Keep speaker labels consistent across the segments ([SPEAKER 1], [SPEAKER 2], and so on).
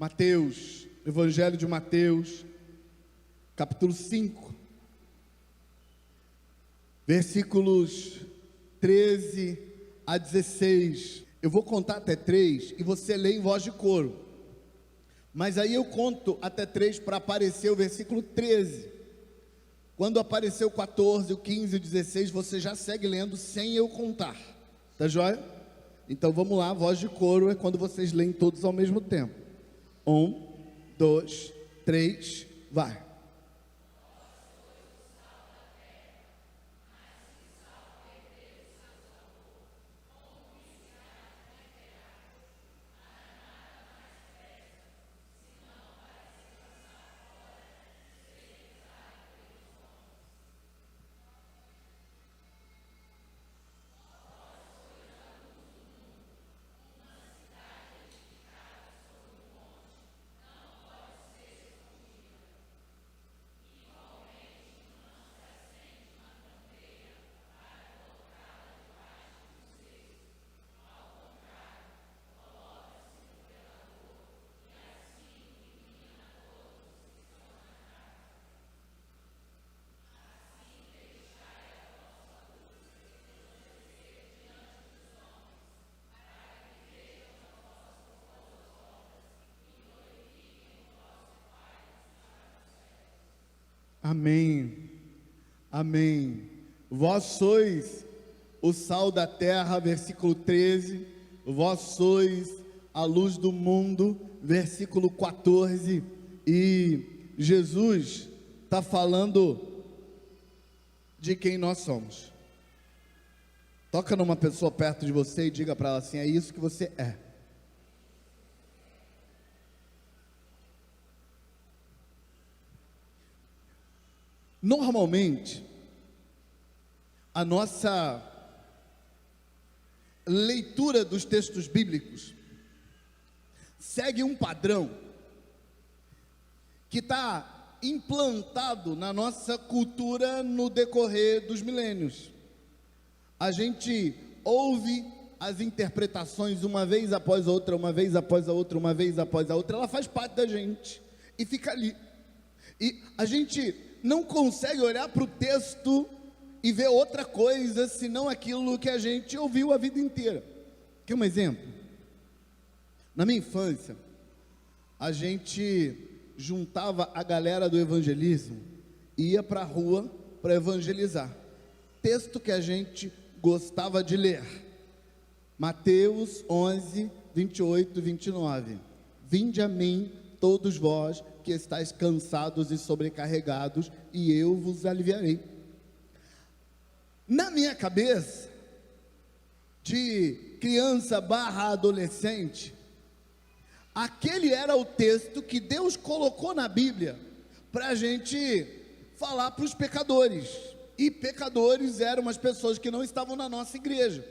[SPEAKER 1] Mateus, Evangelho de Mateus, capítulo 5, versículos 13 a 16. Eu vou contar até 3 e você lê em voz de coro. Mas aí eu conto até 3 para aparecer o versículo 13. Quando aparecer o 14, o 15 e o 16, você já segue lendo sem eu contar. Tá joia? Então vamos lá, voz de coro é quando vocês leem todos ao mesmo tempo. 1, 2, 3, vai. Amém, amém. Vós sois o sal da terra, versículo 13. Vós sois a luz do mundo, versículo 14. E Jesus está falando de quem nós somos. Toca numa pessoa perto de você e diga para ela assim: é isso que você é. Normalmente, a nossa leitura dos textos bíblicos segue um padrão que está implantado na nossa cultura no decorrer dos milênios. A gente ouve as interpretações uma vez após a outra, uma vez após a outra, uma vez após a outra. Ela faz parte da gente e fica ali. E a gente não consegue olhar para o texto e ver outra coisa senão aquilo que a gente ouviu a vida inteira. Quer um exemplo? Na minha infância, a gente juntava a galera do evangelismo e ia para a rua para evangelizar. Texto que a gente gostava de ler: Mateus 11, 28 e 29. Vinde a mim, todos vós que estáis cansados e sobrecarregados, e eu vos aliviarei. Na minha cabeça, de criança barra adolescente, aquele era o texto que Deus colocou na Bíblia para a gente falar para os pecadores. E pecadores eram as pessoas que não estavam na nossa igreja.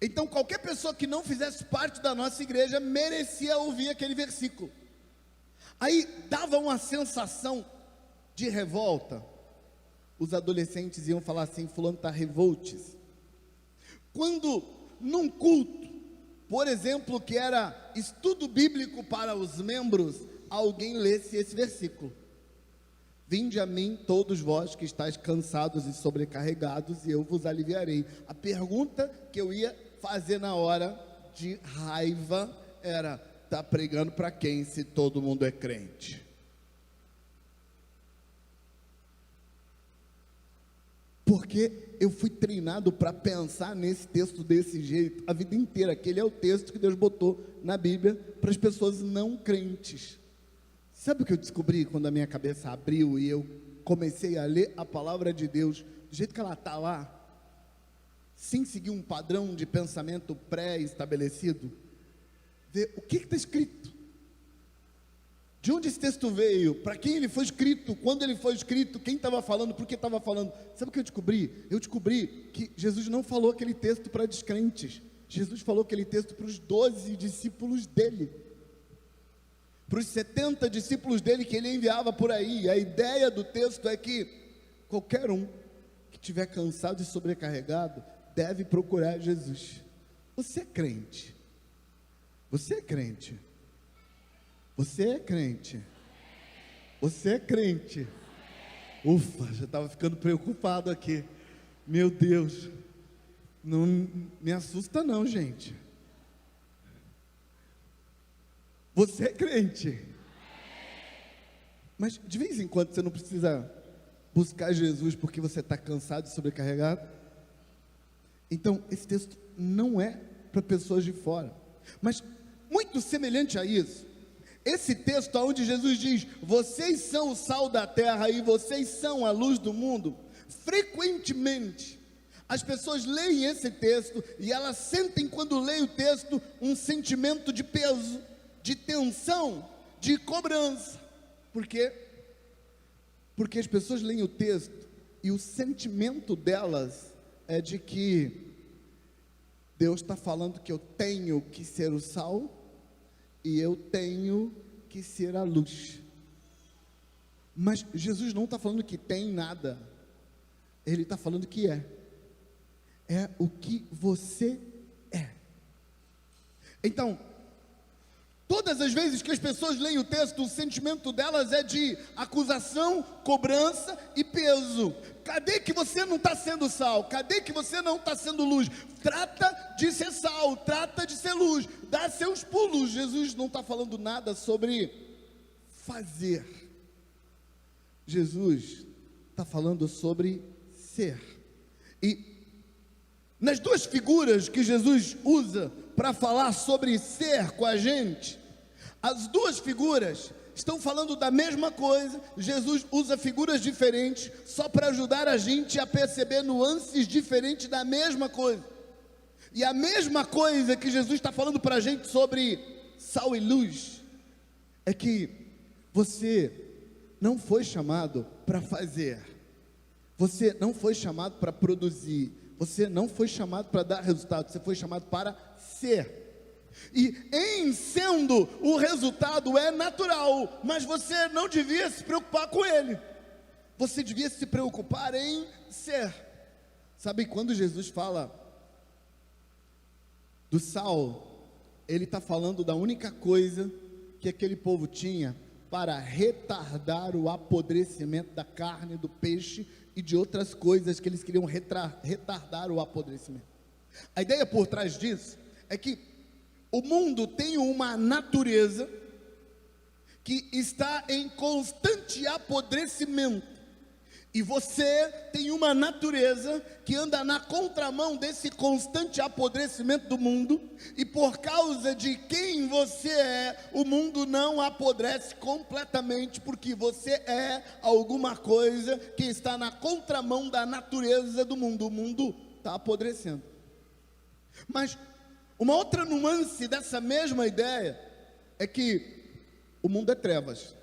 [SPEAKER 1] Então qualquer pessoa que não fizesse parte da nossa igreja merecia ouvir aquele versículo. Aí dava uma sensação de revolta. Os adolescentes iam falar assim: fulano está revoltes. Quando num culto, por exemplo, que era estudo bíblico para os membros, alguém lesse esse versículo: vinde a mim todos vós que estáis cansados e sobrecarregados, e eu vos aliviarei. A pergunta que eu ia fazer na hora de raiva era: está pregando para quem se todo mundo é crente? Porque eu fui treinado para pensar nesse texto desse jeito a vida inteira. Aquele é o texto que Deus botou na Bíblia para as pessoas não crentes. Sabe o que eu descobri quando a minha cabeça abriu e eu comecei a ler a palavra de Deus do jeito que ela está lá, sem seguir um padrão de pensamento pré-estabelecido? Ver o que está escrito, de onde esse texto veio, para quem ele foi escrito, quando ele foi escrito, quem estava falando, por que estava falando. Sabe o que eu descobri? Eu descobri que Jesus não falou aquele texto para descrentes. Jesus falou aquele texto para os 12 discípulos dele, para os 70 discípulos dele que ele enviava por aí. A ideia do texto é que qualquer um que estiver cansado e sobrecarregado deve procurar Jesus. Você é crente? Você é crente? Você é crente? Você é crente? Ufa, já estava ficando preocupado aqui. Meu Deus, não me assusta não, gente. Você é crente? Mas de vez em quando você não precisa buscar Jesus porque você está cansado e sobrecarregado? Então, esse texto não é para pessoas de fora. Mas, muito semelhante a isso, esse texto onde Jesus diz, vocês são o sal da terra e vocês são a luz do mundo, frequentemente, as pessoas leem esse texto e elas sentem, quando leem o texto, um sentimento de peso, de tensão, de cobrança. Por quê? Porque as pessoas leem o texto e o sentimento delas é de que Deus está falando que eu tenho que ser o sal e eu tenho que ser a luz. Mas Jesus não está falando que tem nada, Ele está falando que é o que você é. Então, todas as vezes que as pessoas leem o texto, o sentimento delas é de acusação, cobrança e peso. Cadê que você não está sendo sal? Cadê que você não está sendo luz? Trata de ser sal, trata de ser luz, dá seus pulos. Jesus não está falando nada sobre fazer. Jesus está falando sobre ser. E nas duas figuras que Jesus usa para falar sobre ser com a gente, as duas figuras estão falando da mesma coisa. Jesus usa figuras diferentes só para ajudar a gente a perceber nuances diferentes da mesma coisa. E a mesma coisa que Jesus está falando para a gente sobre sal e luz é que você não foi chamado para fazer, você não foi chamado para produzir, você não foi chamado para dar resultado, você foi chamado para ser. E em sendo, o resultado é natural, mas você não devia se preocupar com ele, você devia se preocupar em ser. Sabe, quando Jesus fala do sal, ele está falando da única coisa que aquele povo tinha para retardar o apodrecimento da carne, do peixe e de outras coisas que eles queriam retardar o apodrecimento. A ideia por trás disso é que o mundo tem uma natureza que está em constante apodrecimento, e você tem uma natureza que anda na contramão desse constante apodrecimento do mundo, e por causa de quem você é, o mundo não apodrece completamente, porque você é alguma coisa que está na contramão da natureza do mundo. O mundo está apodrecendo. Mas uma outra nuance dessa mesma ideia é que o mundo é trevas.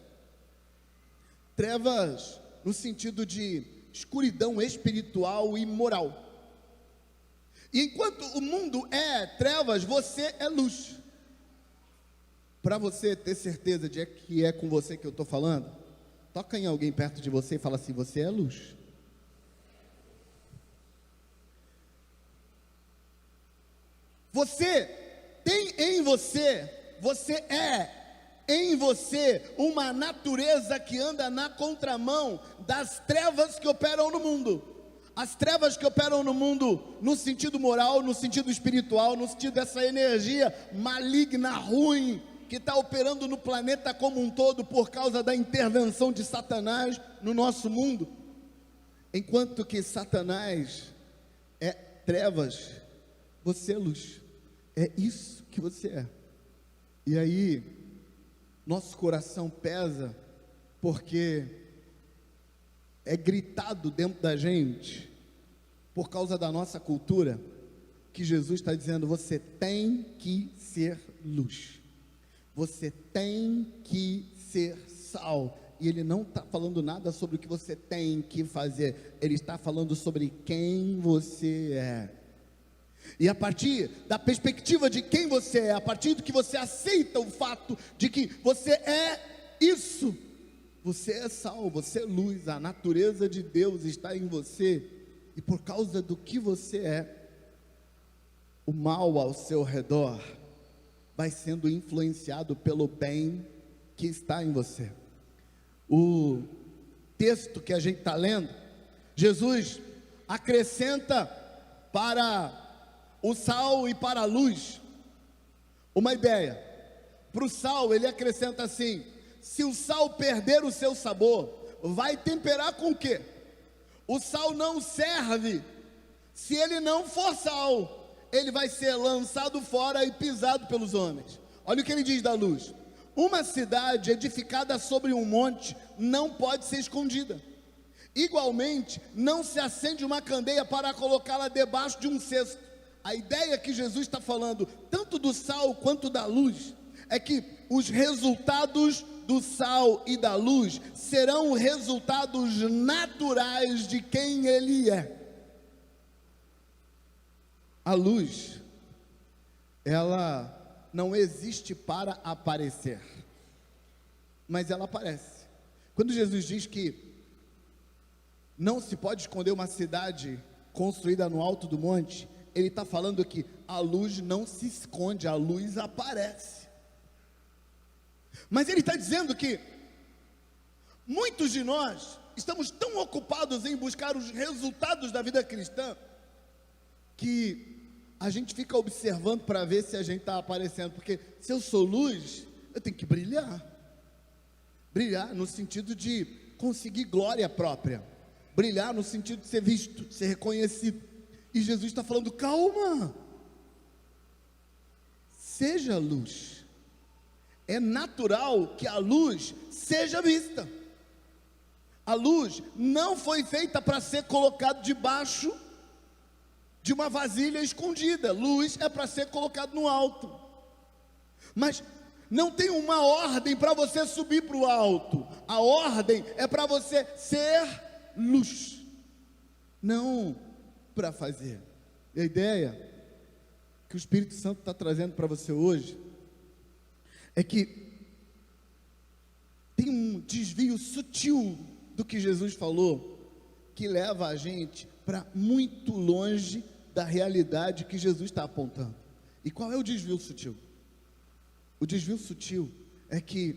[SPEAKER 1] Trevas no sentido de escuridão espiritual e moral. E enquanto o mundo é trevas, você é luz. Para você ter certeza de que é com você que eu estou falando, toca em alguém perto de você e fala assim: você é luz. Você tem em você, você é em você uma natureza que anda na contramão das trevas que operam no mundo. As trevas que operam no mundo no sentido moral, no sentido espiritual, no sentido dessa energia maligna, ruim, que está operando no planeta como um todo por causa da intervenção de Satanás no nosso mundo. Enquanto que Satanás é trevas, você é luz. É isso que você é. E aí nosso coração pesa, porque é gritado dentro da gente, por causa da nossa cultura, que Jesus está dizendo: você tem que ser luz, você tem que ser sal. E Ele não está falando nada sobre o que você tem que fazer, Ele está falando sobre quem você é. E a partir da perspectiva de quem você é, a partir do que você aceita o fato de que você é isso, você é sal, você é luz, a natureza de Deus está em você, e por causa do que você é, o mal ao seu redor vai sendo influenciado pelo bem que está em você. O texto que a gente está lendo, Jesus acrescenta para o sal e para a luz uma ideia. Para o sal ele acrescenta assim: se o sal perder o seu sabor, vai temperar com o quê? O sal não serve se ele não for sal, ele vai ser lançado fora e pisado pelos homens. Olha o que ele diz da luz: uma cidade edificada sobre um monte não pode ser escondida. Igualmente, não se acende uma candeia para colocá-la debaixo de um cesto. A ideia que Jesus está falando, tanto do sal quanto da luz, é que os resultados do sal e da luz serão resultados naturais de quem ele é. A luz, ela não existe para aparecer, mas ela aparece. Quando Jesus diz que não se pode esconder uma cidade construída no alto do monte, ele está falando que a luz não se esconde, a luz aparece. Mas ele está dizendo que muitos de nós estamos tão ocupados em buscar os resultados da vida cristã, que a gente fica observando para ver se a gente está aparecendo. Porque se eu sou luz, eu tenho que brilhar. Brilhar no sentido de conseguir glória própria. Brilhar no sentido de ser visto, de ser reconhecido. E Jesus está falando: calma, seja luz. É natural que a luz seja vista. A luz não foi feita para ser colocada debaixo de uma vasilha escondida. Luz é para ser colocado no alto. Mas não tem uma ordem para você subir para o alto. A ordem é para você ser luz, não para fazer. E a ideia que o Espírito Santo está trazendo para você hoje é que tem um desvio sutil do que Jesus falou, que leva a gente para muito longe da realidade que Jesus está apontando. E qual é o desvio sutil? O desvio sutil é que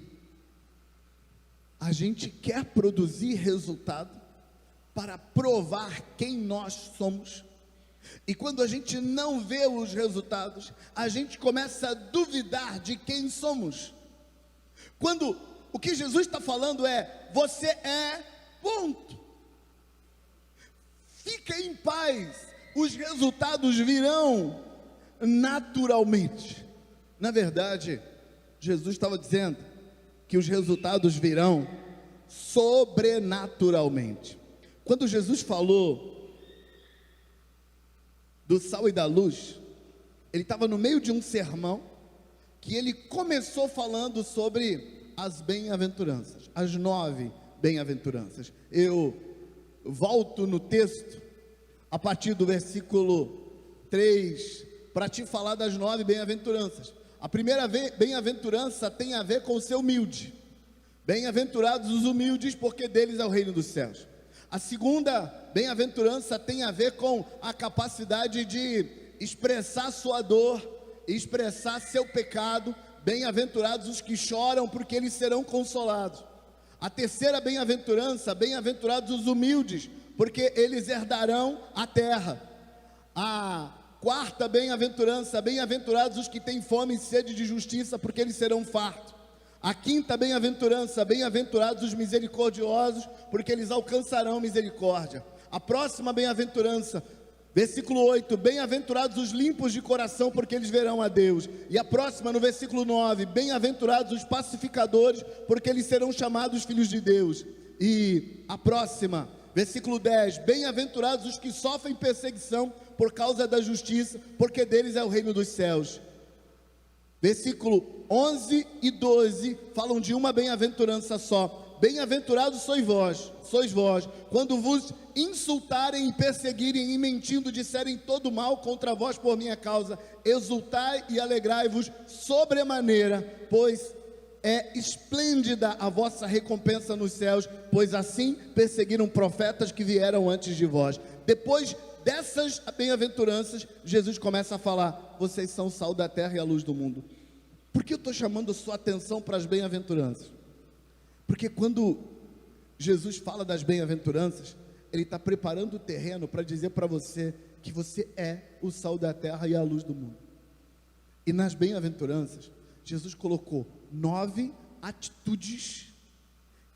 [SPEAKER 1] a gente quer produzir resultado para provar quem nós somos, e quando a gente não vê os resultados, a gente começa a duvidar de quem somos. Quando o que Jesus está falando é: você é, ponto. Fica em paz, os resultados virão naturalmente. Na verdade, Jesus estava dizendo que os resultados virão sobrenaturalmente. Quando Jesus falou do sal e da luz, ele estava no meio de um sermão, que ele começou falando sobre as bem-aventuranças, as 9 bem-aventuranças. Eu volto no texto, a partir do versículo 3, para te falar das 9 bem-aventuranças. A primeira bem-aventurança tem a ver com o ser humilde. Bem-aventurados os humildes, porque deles é o reino dos céus. A segunda bem-aventurança tem a ver com a capacidade de expressar sua dor, expressar seu pecado. Bem-aventurados os que choram, porque eles serão consolados. A terceira bem-aventurança: bem-aventurados os humildes, porque eles herdarão a terra. A quarta bem-aventurança: bem-aventurados os que têm fome e sede de justiça, porque eles serão fartos. A quinta bem-aventurança: bem-aventurados os misericordiosos, porque eles alcançarão misericórdia. A próxima bem-aventurança, versículo 8: bem-aventurados os limpos de coração, porque eles verão a Deus. E a próxima, no versículo 9: bem-aventurados os pacificadores, porque eles serão chamados filhos de Deus. E a próxima, versículo 10: bem-aventurados os que sofrem perseguição por causa da justiça, porque deles é o reino dos céus. Versículo 11 e 12 falam de uma bem-aventurança só: bem-aventurados sois vós, quando vos insultarem e perseguirem e mentindo disserem todo mal contra vós por minha causa. Exultai e alegrai-vos sobremaneira, pois é esplêndida a vossa recompensa nos céus, pois assim perseguiram profetas que vieram antes de vós. Depois dessas bem-aventuranças, Jesus começa a falar: vocês são o sal da terra e a luz do mundo. Por que eu estou chamando a sua atenção para as bem-aventuranças? Porque quando Jesus fala das bem-aventuranças, Ele está preparando o terreno para dizer para você que você é o sal da terra e a luz do mundo. E nas bem-aventuranças, Jesus colocou 9 atitudes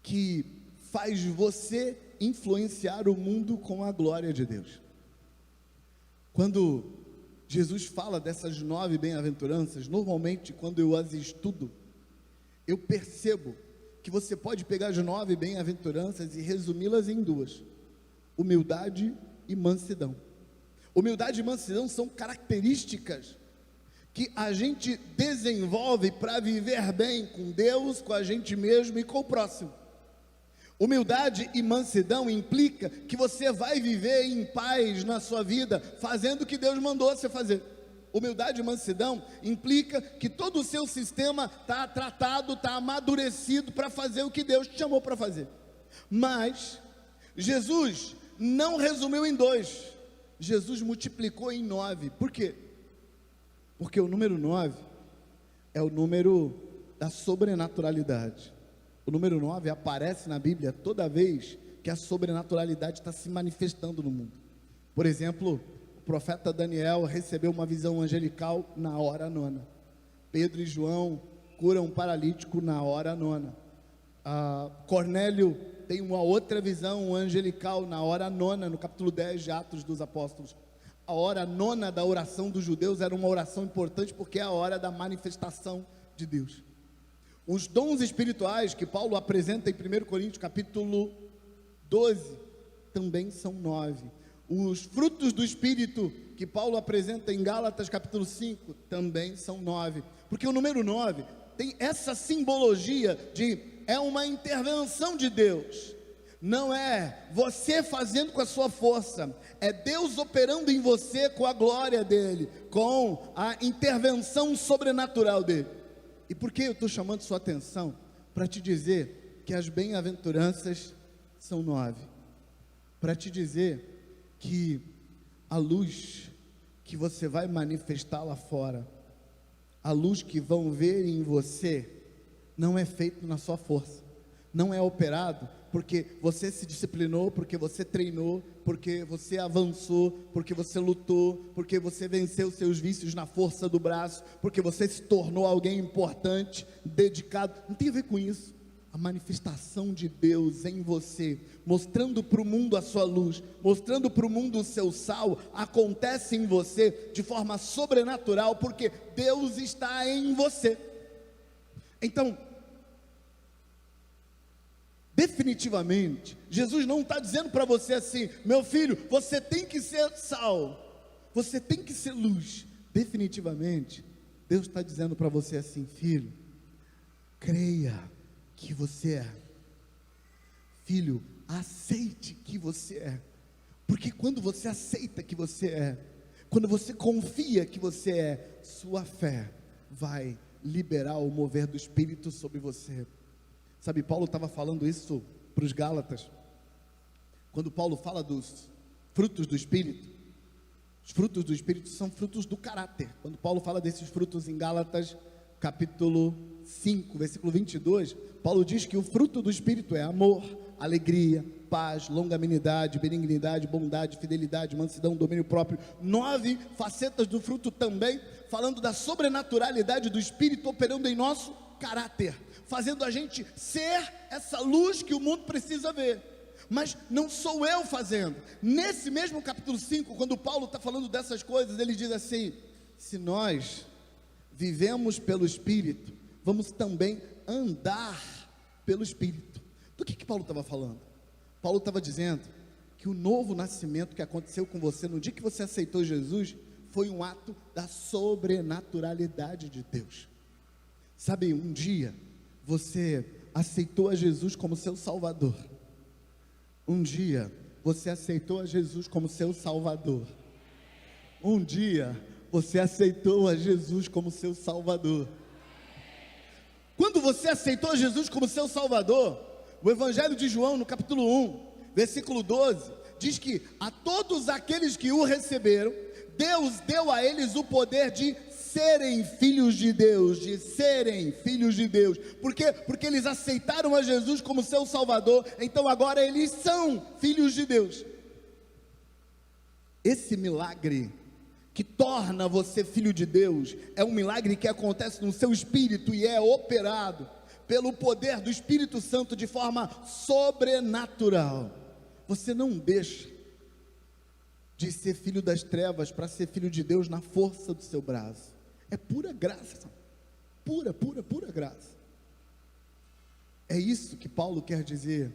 [SPEAKER 1] que faz você influenciar o mundo com a glória de Deus. Quando Jesus fala dessas 9 bem-aventuranças, normalmente quando eu as estudo, eu percebo que você pode pegar as 9 bem-aventuranças e resumi-las em 2: humildade e mansidão. Humildade e mansidão são características que a gente desenvolve para viver bem com Deus, com a gente mesmo e com o próximo. Humildade e mansidão implica que você vai viver em paz na sua vida, fazendo o que Deus mandou você fazer. Humildade e mansidão implica que todo o seu sistema está tratado, está amadurecido para fazer o que Deus te chamou para fazer. Mas Jesus não resumiu em 2, Jesus multiplicou em 9. Por quê? Porque o número 9 é o número da sobrenaturalidade. O número 9 aparece na Bíblia toda vez que a sobrenaturalidade está se manifestando no mundo. Por exemplo, o profeta Daniel recebeu uma visão angelical na hora 9. Pedro e João curam um paralítico na hora 9. Cornélio tem uma outra visão angelical na hora 9, no capítulo 10 de Atos dos Apóstolos. A hora 9 da oração dos judeus era uma oração importante porque é a hora da manifestação de Deus. Os dons espirituais que Paulo apresenta em 1 Coríntios capítulo 12 também são 9. Os frutos do Espírito que Paulo apresenta em Gálatas capítulo 5 também são 9. Porque o número 9 tem essa simbologia de é uma intervenção de Deus. Não é você fazendo com a sua força, é Deus operando em você com a glória dele, com a intervenção sobrenatural dele. E por que eu estou chamando sua atenção? Para te dizer que as bem-aventuranças são 9. Para te dizer que a luz que você vai manifestar lá fora, a luz que vão ver em você, não é feito na sua força, não é operado porque você se disciplinou, porque você treinou, porque você avançou, porque você lutou, porque você venceu seus vícios na força do braço, porque você se tornou alguém importante, dedicado. Não tem a ver com isso. A manifestação de Deus em você, mostrando para o mundo a sua luz, mostrando para o mundo o seu sal, acontece em você de forma sobrenatural, porque Deus está em você. Então, definitivamente, Jesus não está dizendo para você assim: meu filho, você tem que ser sal, você tem que ser luz. Definitivamente, Deus está dizendo para você assim: filho, creia que você é. Filho, aceite que você é. Porque quando você aceita que você é, quando você confia que você é, sua fé vai liberar o mover do Espírito sobre você. Sabe, Paulo estava falando isso para os Gálatas. Quando Paulo fala dos frutos do Espírito, os frutos do Espírito são frutos do caráter. Quando Paulo fala desses frutos em Gálatas, capítulo 5, versículo 22, Paulo diz que o fruto do Espírito é amor, alegria, paz, longanimidade, benignidade, bondade, fidelidade, mansidão, domínio próprio. 9 facetas do fruto também, falando da sobrenaturalidade do Espírito operando em nosso caráter, fazendo a gente ser essa luz que o mundo precisa ver. Mas não sou eu fazendo. Nesse mesmo capítulo 5, quando Paulo está falando dessas coisas, ele diz assim: se nós vivemos pelo Espírito, vamos também andar pelo Espírito. Do que Paulo estava falando? Paulo estava dizendo que o novo nascimento que aconteceu com você no dia que você aceitou Jesus, foi um ato da sobrenaturalidade de Deus. Sabe, um dia você aceitou a Jesus como seu Salvador. Um dia você aceitou a Jesus como seu Salvador. Um dia você aceitou a Jesus como seu Salvador. Quando você aceitou Jesus como seu Salvador, o Evangelho de João, no capítulo 1, versículo 12, diz que a todos aqueles que o receberam, Deus deu a eles o poder de serem filhos de Deus, de serem filhos de Deus. Por quê? Porque eles aceitaram a Jesus como seu Salvador, então agora eles são filhos de Deus. Esse milagre que torna você filho de Deus, é um milagre que acontece no seu espírito e é operado pelo poder do Espírito Santo de forma sobrenatural. Você não deixa de ser filho das trevas para ser filho de Deus na força do seu braço. É pura graça, pura graça. É isso que Paulo quer dizer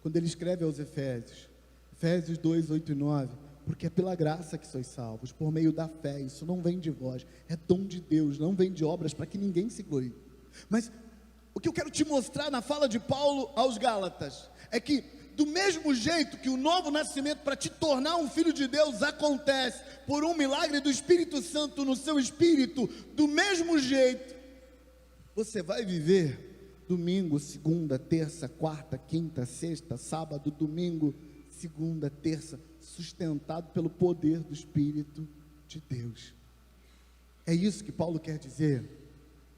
[SPEAKER 1] quando ele escreve aos Efésios, Efésios 2, 8 e 9, porque é pela graça que sois salvos, por meio da fé. Isso não vem de vós, é dom de Deus, não vem de obras para que ninguém se glorie. Mas o que eu quero te mostrar na fala de Paulo aos Gálatas é que, do mesmo jeito que o novo nascimento para te tornar um filho de Deus acontece por um milagre do Espírito Santo no seu espírito, do mesmo jeito você vai viver domingo, segunda, terça, quarta, quinta, sexta, sábado, domingo, segunda, terça, sustentado pelo poder do Espírito de Deus. É isso que Paulo quer dizer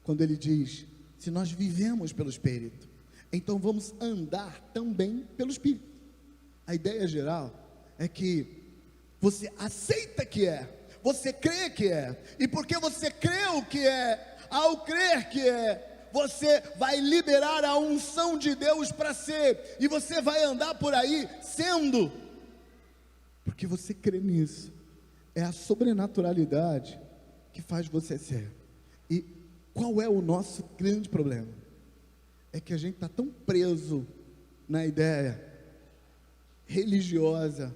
[SPEAKER 1] quando ele diz: se nós vivemos pelo Espírito, então vamos andar também pelo Espírito. A ideia geral é que você aceita que é, você crê que é, e porque você creu que é, ao crer que é, você vai liberar a unção de Deus para ser, e você vai andar por aí sendo, porque você crê nisso. É a sobrenaturalidade que faz você ser. E qual é o nosso grande problema? É que a gente está tão preso na ideia religiosa,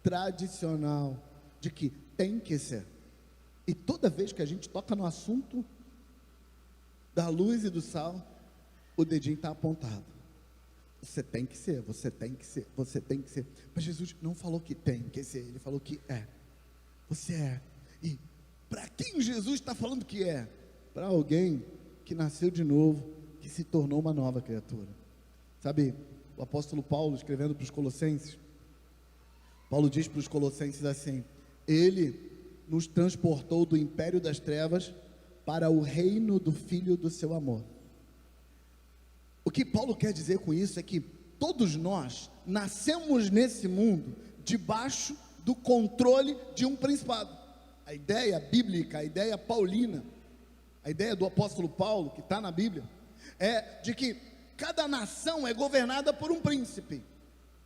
[SPEAKER 1] tradicional, de que tem que ser. E toda vez que a gente toca no assunto da luz e do sal, o dedinho está apontado. Você tem que ser, você tem que ser, você tem que ser. Mas Jesus não falou que tem que ser, ele falou que é. Você é. E para quem Jesus está falando que é? Para alguém que nasceu de novo, que se tornou uma nova criatura. Sabe, o apóstolo Paulo, escrevendo para os Colossenses, Paulo diz para os Colossenses assim: ele nos transportou do império das trevas para o reino do Filho do seu amor. O que Paulo quer dizer com isso é que todos nós nascemos nesse mundo debaixo do controle de um principado. A ideia bíblica, a ideia paulina, a ideia do apóstolo Paulo, que está na Bíblia, é de que cada nação é governada por um príncipe.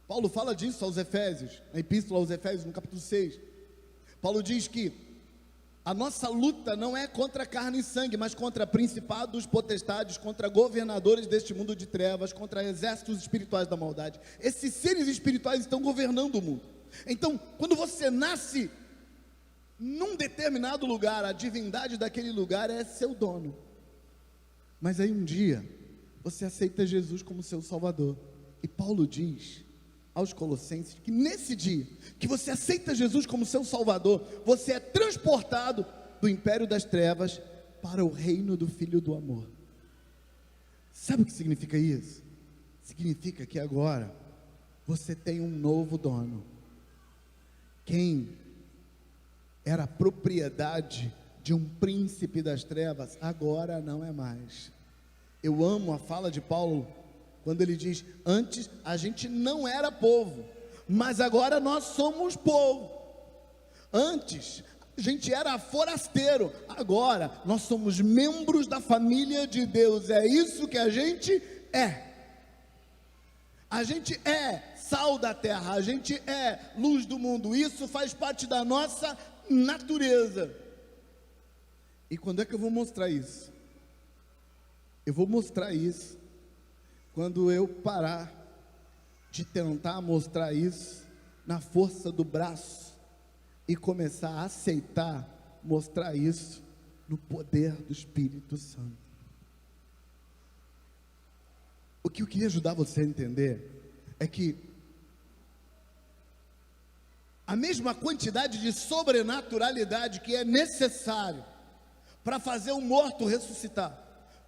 [SPEAKER 1] Paulo fala disso aos Efésios, na epístola aos Efésios, no capítulo 6. Paulo diz que a nossa luta não é contra carne e sangue, mas contra principados, potestades, contra governadores deste mundo de trevas, contra exércitos espirituais da maldade. Esses seres espirituais estão governando o mundo. Então, quando você nasce num determinado lugar, a divindade daquele lugar é seu dono. Mas aí um dia, você aceita Jesus como seu Salvador. E Paulo diz aos Colossenses que nesse dia, que você aceita Jesus como seu Salvador, você é transportado do império das trevas para o reino do Filho do amor. Sabe o que significa isso? Significa que agora você tem um novo dono. Quem era propriedade de um príncipe das trevas, agora não é mais. Eu amo a fala de Paulo, quando ele diz: antes a gente não era povo, mas agora nós somos povo. Antes a gente era forasteiro, agora nós somos membros da família de Deus. É isso que a gente é. A gente é sal da terra, a gente é luz do mundo. Isso faz parte da nossa natureza. E quando é que eu vou mostrar isso? Eu vou mostrar isso quando eu parar de tentar mostrar isso na força do braço e começar a aceitar mostrar isso no poder do Espírito Santo. O que eu queria ajudar você a entender é que a mesma quantidade de sobrenaturalidade que é necessário para fazer um morto ressuscitar,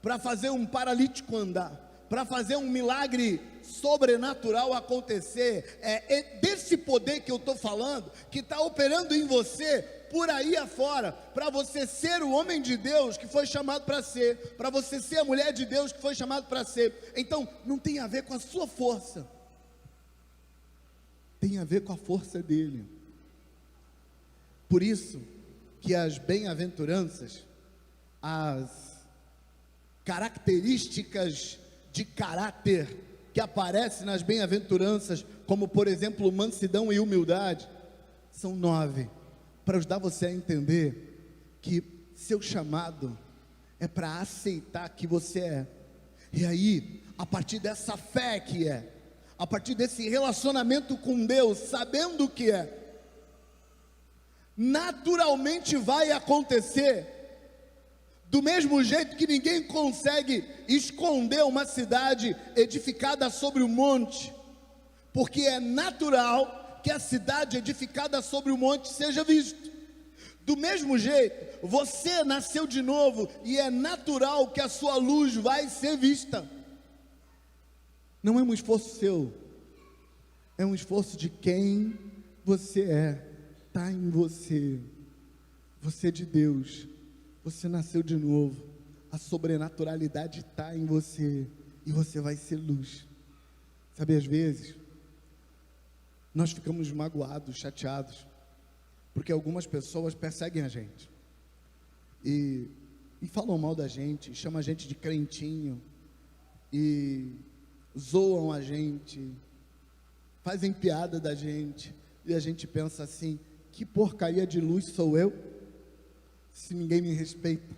[SPEAKER 1] para fazer um paralítico andar, para fazer um milagre sobrenatural acontecer, é desse poder que eu estou falando, que está operando em você por aí afora, para você ser o homem de Deus que foi chamado para ser, para você ser a mulher de Deus que foi chamado para ser. Então, não tem a ver com a sua força, tem a ver com a força dele. Por isso que as bem-aventuranças, as características de caráter que aparecem nas bem-aventuranças, como por exemplo mansidão e humildade, são 9, para ajudar você a entender que seu chamado é para aceitar que você é. E aí, a partir dessa fé que é, a partir desse relacionamento com Deus, sabendo o que é, naturalmente vai acontecer. Do mesmo jeito que ninguém consegue esconder uma cidade edificada sobre um monte, porque é natural que a cidade edificada sobre o monte seja vista. Do mesmo jeito, você nasceu de novo e é natural que a sua luz vai ser vista. Não é um esforço seu, é um esforço de quem você é. Está em você. Você é de Deus. Você nasceu de novo. A sobrenaturalidade está em você. E você vai ser luz. Sabe, às vezes nós ficamos magoados, chateados, porque algumas pessoas perseguem a gente e falam mal da gente, chamam a gente de crentinho, e zoam a gente, fazem piada da gente, e a gente pensa assim: que porcaria de luz sou eu, se ninguém me respeita?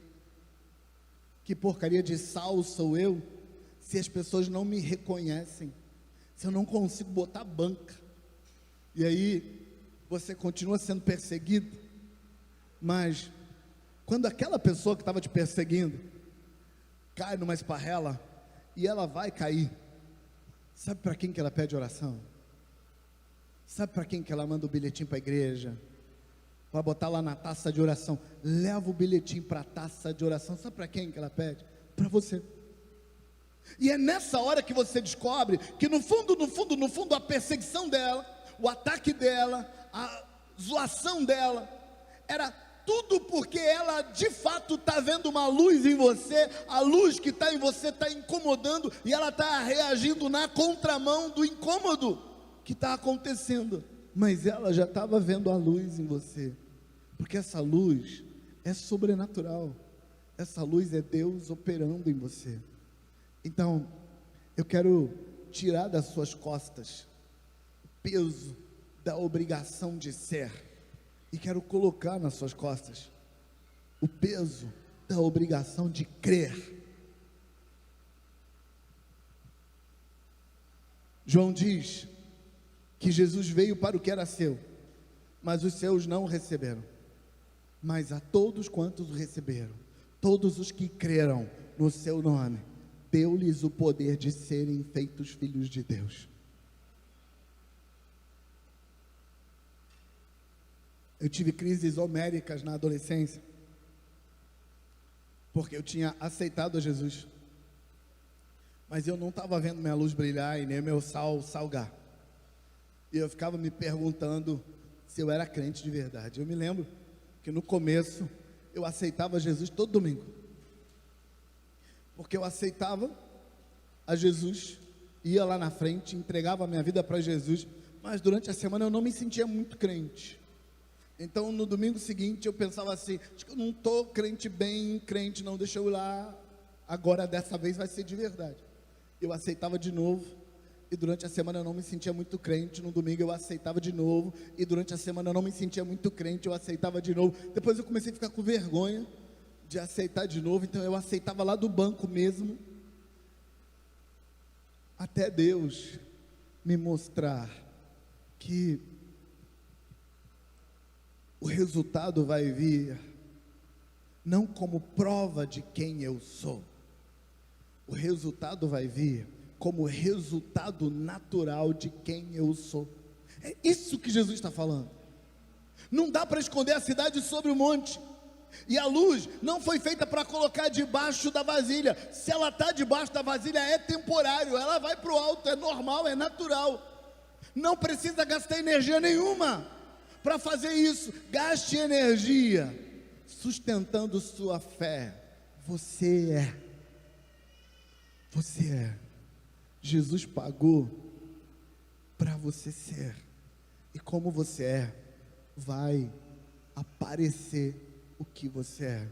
[SPEAKER 1] Que porcaria de sal sou eu, se as pessoas não me reconhecem, se eu não consigo botar banca? E aí, você continua sendo perseguido, mas quando aquela pessoa que estava te perseguindo cai numa esparrela, e ela vai cair, sabe para quem que ela pede oração? Sabe para quem que ela manda o bilhetinho para a igreja? Para botar lá na taça de oração. Leva o bilhetinho para a taça de oração. Sabe para quem que ela pede? Para você. E é nessa hora que você descobre que no fundo, a perseguição dela, o ataque dela, a zoação dela, era tudo porque ela de fato está vendo uma luz em você. A luz que está em você está incomodando, e ela está reagindo na contramão do incômodo que está acontecendo, mas ela já estava vendo a luz em você, porque essa luz é sobrenatural, essa luz é Deus operando em você. Então, eu quero tirar das suas costas o peso da obrigação de ser, e quero colocar nas suas costas o peso da obrigação de crer. João diz que Jesus veio para o que era seu, mas os seus não o receberam. Mas a todos quantos o receberam, todos os que creram no seu nome, deu-lhes o poder de serem feitos filhos de Deus. Eu tive crises homéricas na adolescência, porque eu tinha aceitado a Jesus, mas eu não estava vendo minha luz brilhar e nem meu sal salgar. E eu ficava me perguntando se eu era crente de verdade. Eu me lembro que no começo eu aceitava Jesus todo domingo, porque eu aceitava a Jesus, ia lá na frente, entregava a minha vida para Jesus, mas durante a semana eu não me sentia muito crente. Então no domingo seguinte eu pensava assim: acho que eu não estou crente bem, crente não, deixa eu ir lá, agora dessa vez vai ser de verdade. Eu aceitava de novo, e durante a semana eu não me sentia muito crente. No domingo eu aceitava de novo, e durante a semana eu não me sentia muito crente, eu aceitava de novo. Depois eu comecei a ficar com vergonha de aceitar de novo, então eu aceitava lá do banco mesmo, até Deus me mostrar que o resultado vai vir não como prova de quem eu sou, o resultado vai vir como resultado natural de quem eu sou. É isso que Jesus está falando. Não dá para esconder a cidade sobre o monte, e a luz não foi feita para colocar debaixo da vasilha. Se ela está debaixo da vasilha, é temporário, ela vai para o alto, é normal, é natural, não precisa gastar energia nenhuma, para fazer isso. Gaste energia sustentando sua fé. Você é. Você é. Jesus pagou para você ser. E como você é, vai aparecer o que você é.